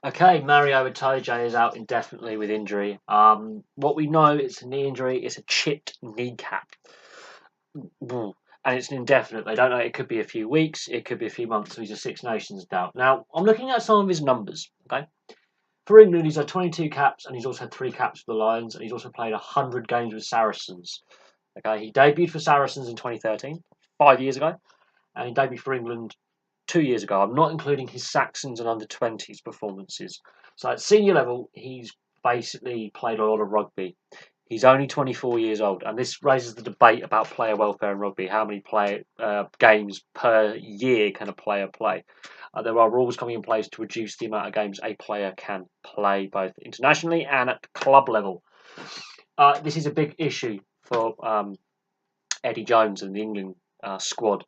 Okay, Mario Itoje is out indefinitely with injury. What we know it's a knee injury. It's a chipped kneecap, and it's an indefinite. They don't know. It could be a few weeks. It could be a few months. So he's a Six Nations doubt. Now I'm looking at some of his numbers. Okay, for England, he's had 22 caps, and he's also had 3 caps for the Lions, and he's also played 100 games with Saracens. Okay, he debuted for Saracens in 2013, 5 years ago, and he debuted for England 2 years ago. I'm not including his Saxons and under 20s performances. So at senior level, he's basically played a lot of rugby. He's only 24 years old, and this raises the debate about player welfare in rugby. How many games per year can a player play? There are rules coming in place to reduce the amount of games a player can play, both internationally and at club level. This is a big issue for Eddie Jones and the England squad.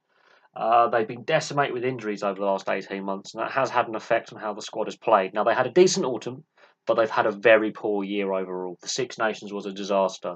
They've been decimated with injuries over the last 18 months, and that has had an effect on how the squad has played. Now, they had a decent autumn, but they've had a very poor year overall. The Six Nations was a disaster.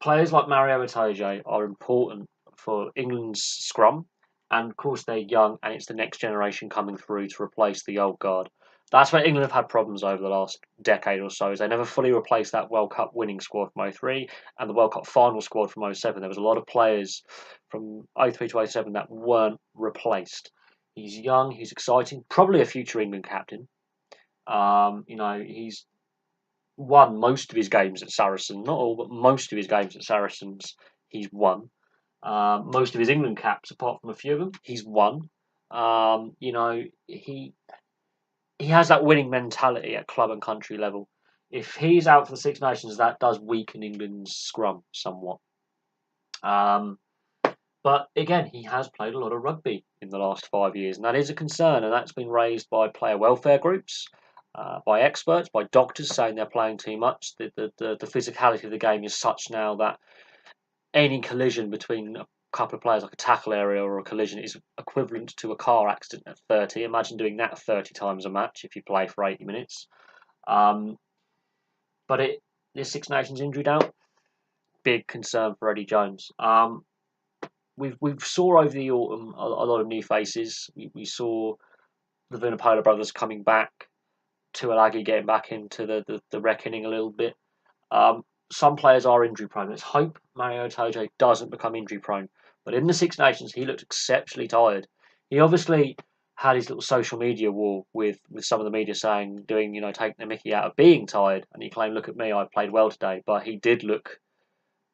Players like Mario Itoje are important for England's scrum, and of course, they're young, and it's the next generation coming through to replace the old guard. That's where England have had problems over the last decade or so, is they never fully replaced that World Cup winning squad from '03 and the World Cup final squad from '07. There was a lot of players from '03 to '07 that weren't replaced. He's young, he's exciting, probably a future England captain. He's won most of his games at Saracens, not all, but most of his games at Saracens, he's won. Most of his England caps, apart from a few of them, he's won. He has that winning mentality at club and country level. If he's out for the Six Nations, that does weaken England's scrum somewhat. But again, he has played a lot of rugby in the last 5 years, and that is a concern, and that's been raised by player welfare groups, by experts, by doctors saying they're playing too much. The physicality of the game is such now that any collision between a couple of players, like a tackle area or a collision, is equivalent to a car accident at 30. Imagine doing that 30 times a match if you play for 80 minutes. Um, but this Six Nations injury doubt, big concern for Eddie Jones. We've saw over the autumn a lot of new faces. We saw the Vunipola brothers coming back, Tuilagi getting back into the reckoning a little bit. Some players are injury prone. Let's hope Mario Itoje doesn't become injury prone. But in the Six Nations, he looked exceptionally tired. He obviously had his little social media war with some of the media saying, taking the mickey out of being tired. And he claimed, look at me, I played well today. But he did look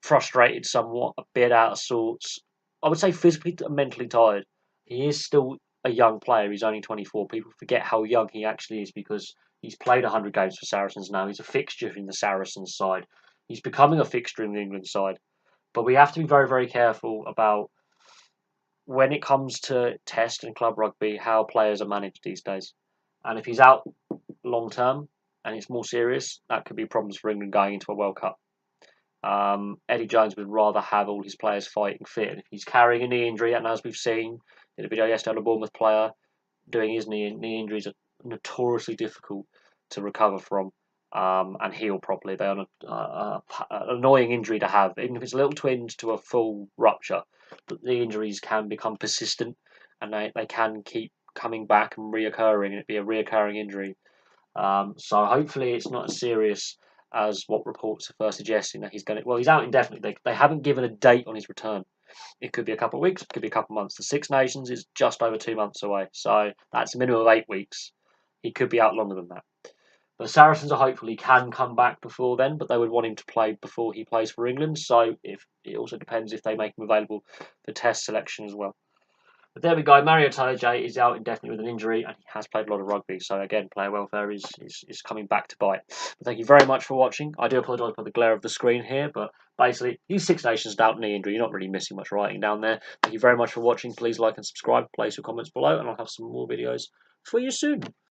frustrated somewhat, a bit out of sorts. I would say physically and mentally tired. He is still a young player. He's only 24. People forget how young he actually is because he's played 100 games for Saracens now. He's a fixture in the Saracens side. He's becoming a fixture in the England side. But we have to be very, very careful about when it comes to test and club rugby, how players are managed these days. And if he's out long term and it's more serious, that could be problems for England going into a World Cup. Eddie Jones would rather have all his players fighting fit. And if he's carrying a knee injury, and as we've seen in a video yesterday on a Bournemouth player, doing his knee injuries are notoriously difficult to recover from and heal properly. They are an annoying injury to have, even if it's a little twinge to a full rupture. But the injuries can become persistent, and they can keep coming back and reoccurring, and it be a reoccurring injury. So hopefully it's not as serious as what reports are first suggesting that he's going to. Well, he's out indefinitely. They haven't given a date on his return. It could be a couple of weeks, it could be a couple of months. The Six Nations is just over 2 months away, so that's a minimum of 8 weeks. He could be out longer than that. The Saracens are hopeful he can come back before then, but they would want him to play before he plays for England. So if it also depends if they make him available for Test selection as well. But there we go. Mario Itoje is out indefinitely with an injury, and he has played a lot of rugby. So again, player welfare is coming back to bite. But thank you very much for watching. I do apologise for the glare of the screen here, but basically, use Six Nations doubt knee injury. You're not really missing much writing down there. Thank you very much for watching. Please like and subscribe. Place your comments below, and I'll have some more videos for you soon.